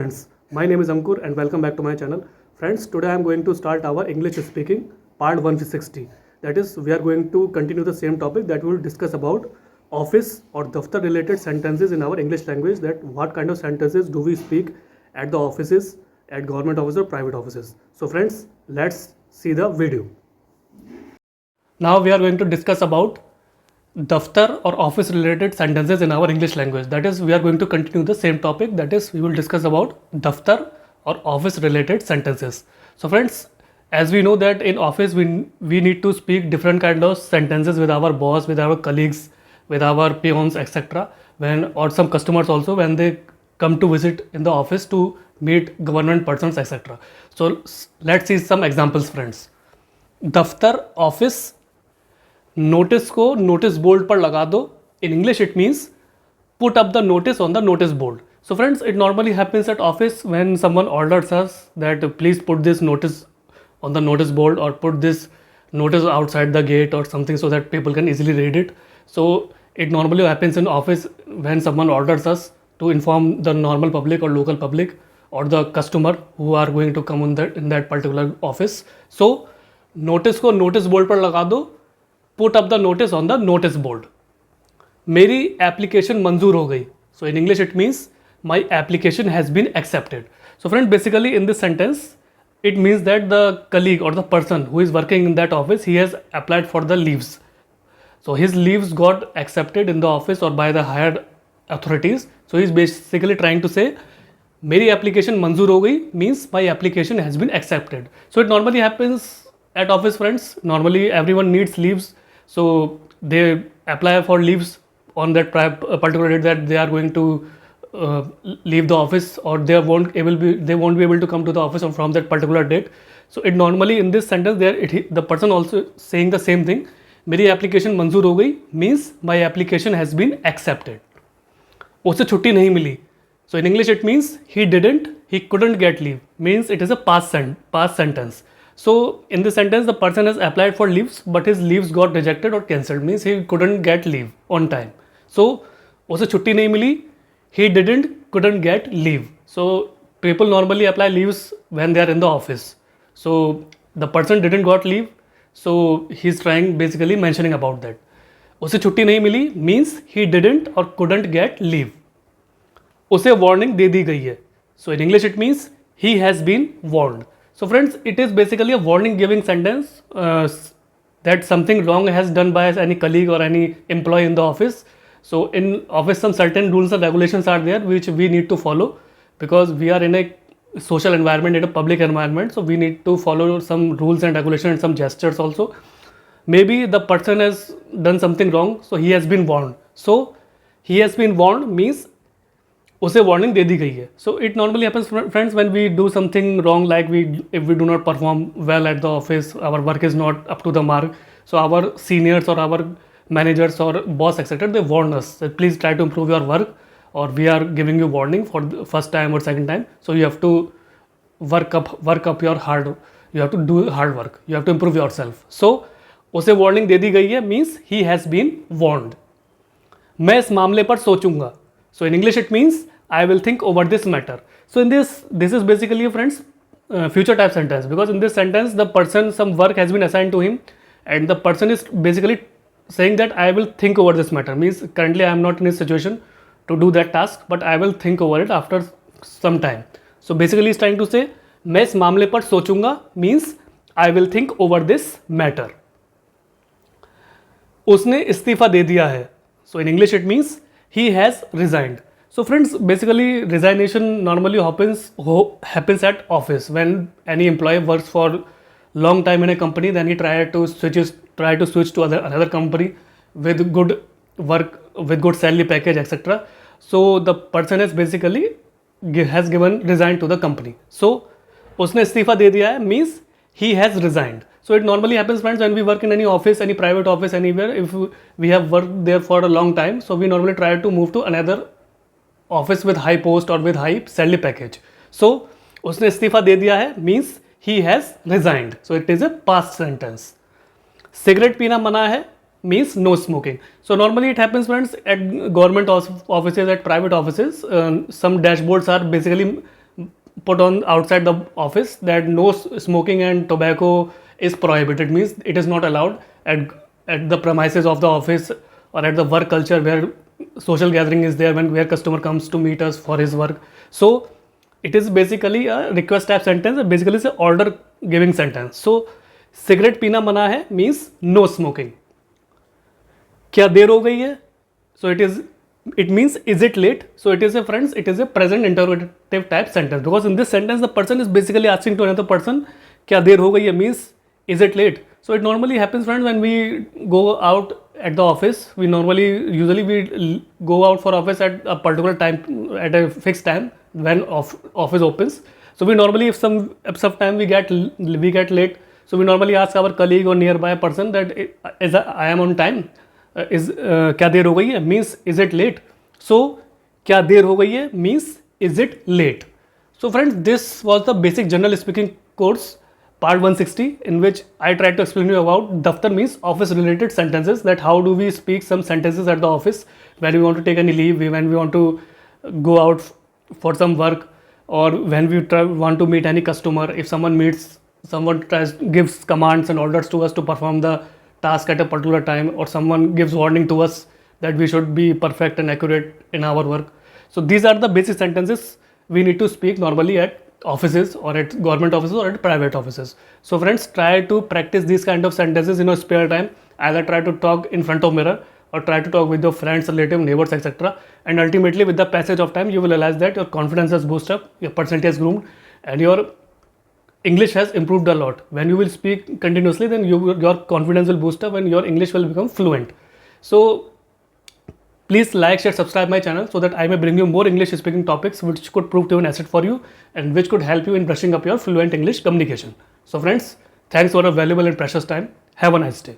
Friends, my name is Ankur and welcome back to my channel. Friends, today I am going to start our English speaking part 160. That is, we are going to continue the same topic that we will discuss about office or daftar related sentences in our English language. That what kind of sentences do we speak at the offices, at government offices or private offices. So friends, let's see the video. Now we are going to discuss about daftar or office related sentences in our English language. That is, we are going to continue the same topic. That is, we will discuss about daftar or office related sentences. So friends, as we know that in office we need to speak different kind of sentences with our boss, with our colleagues, with our peons, etc. When or some customers also when they come to visit in the office to meet government persons, etc. So let's see some examples, friends. दफ्तर, office, notice को notice board पर लगा दो. इन English it means put up the notice on the notice board. So friends, it normally happens at office when someone orders us that please put this notice on the notice board or put this notice outside the gate or something so that people can easily read it. So it normally happens in office when someone orders us to inform the normal public or local public or the customer who are going to come in that particular office. So notice को notice board पर लगा दो. Put up the notice on the notice board. मेरी application मंजूर हो गई. So in English it means my application has been accepted. So friend, basically in this sentence it means that the colleague or the person who is working in that office, he has applied for the leaves. So his leaves got accepted in the office or by the higher authorities. So he is basically trying to say मेरी application मंजूर हो गई means my application has been accepted. So it normally happens at office, friends. Normally everyone needs leaves, so they apply for leaves on that particular date that they are going to leave the office, or they won't be able to come to the office from that particular date. So it normally in this sentence the person also saying the same thing. मेरी application मंजूर हो गई means my application has been accepted. उसे छुट्टी नहीं मिली. So in English it means he couldn't get leave, means it is a past sentence. So in this sentence the person has applied for leaves but his leaves got rejected or cancelled, means he couldn't get leave on time. So उसे छुट्टी नहीं मिली, he couldn't get leave. So people normally apply leaves when they are in the office. So the person didn't got leave, so he's trying basically mentioning about that. उसे छुट्टी नहीं मिली means he didn't or couldn't get leave. उसे warning दे दी गई है. So in English it means he has been warned. So friends, it is basically a warning giving sentence that something wrong has done by any colleague or any employee in the office. So in office some certain rules and regulations are there which we need to follow because we are in a social environment, in a public environment. So we need to follow some rules and regulations and some gestures also. Maybe the person has done something wrong, so he has been warned. So he has been warned means उसे warning दे दी गई है. So it normally happens friends when we do something wrong, like if we do not perform well at the office, our work is not up to the mark, so our seniors or our managers or boss etc, they warn us that please try to improve your work, or we are giving you warning for the first time or second time, so you have to work up your you have to do hard work, you have to improve yourself. So उसे warning दे दी गई है means he has been warned. मैं इस मामले पर सोचूंगा. So in English it means I will think over this matter. So in this is basically, friends, future type sentence, because in this sentence the person, some work has been assigned to him and the person is basically saying that I will think over this matter, means currently I am not in a situation to do that task but I will think over it after some time. So basically he's trying to say मैं इस मामले पर सोचूंगा means I will think over this matter. उसने इस्तीफा दे दिया है. So in English it means he has resigned. So friends, basically resignation normally happens at office when any employee works for long time in a company, then he try to switch to another company with good work, with good salary package etc. So the person has basically resigned to the company. So उसने इस्तीफा दे दिया है means he has resigned. So it normally happens, friends, when we work in any office, any private office, anywhere, if we have worked there for a long time, so we normally try to move to another office with high post or with high salary package. So उसने इस्तीफा दे दिया है means he has resigned. So it is a past sentence. Cigarette पीना मना है means no smoking. So normally it happens, friends, at government offices, at private offices, some dashboards are basically put on outside the office that no smoking and tobacco is prohibited, means it is not allowed at the premises of the office or at the work culture where social gathering is there, when where customer comes to meet us for his work. So it is basically a request type sentence, basically it's an order giving sentence. So cigarette पीना मना है means no smoking. क्या देर हो गई है? सो it means is it late? So it is a friends, it is a present interrogative type sentence, because in this sentence the person is basically asking to another person क्या देर हो गई है means is it late. So it normally happens, friends, when we go out at the office, we usually we go out for office at a particular time, at a fixed time when office opens. So we normally, if some time we get late, so we normally ask our colleague or nearby person that is I am on time, क्या देर हो गई है means is it late. So क्या देर हो गई है means is it late. So friends, this was the basic general speaking course part 160, in which I tried to explain you about daftar means office related sentences, that how do we speak some sentences at the office when we want to take any leave, when we want to go out for some work, or when we want to meet any customer. If someone gives commands and orders to us to perform the task at a particular time, or someone gives warning to us that we should be perfect and accurate in our work. So these are the basic sentences we need to speak normally at offices, or at government offices, or at private offices. So friends, try to practice these kind of sentences in your spare time. Either try to talk in front of mirror, or try to talk with your friends, relatives, neighbors, etc. And ultimately, with the passage of time, you will realize that your confidence has boosted up, your percentage groomed, and your English has improved a lot. When you will speak continuously, then your confidence will boost up and your English will become fluent. So please like, share, subscribe my channel, so that I may bring you more English speaking topics which could prove to be an asset for you, and which could help you in brushing up your fluent English communication. So friends, thanks for a valuable and precious time. Have a nice day.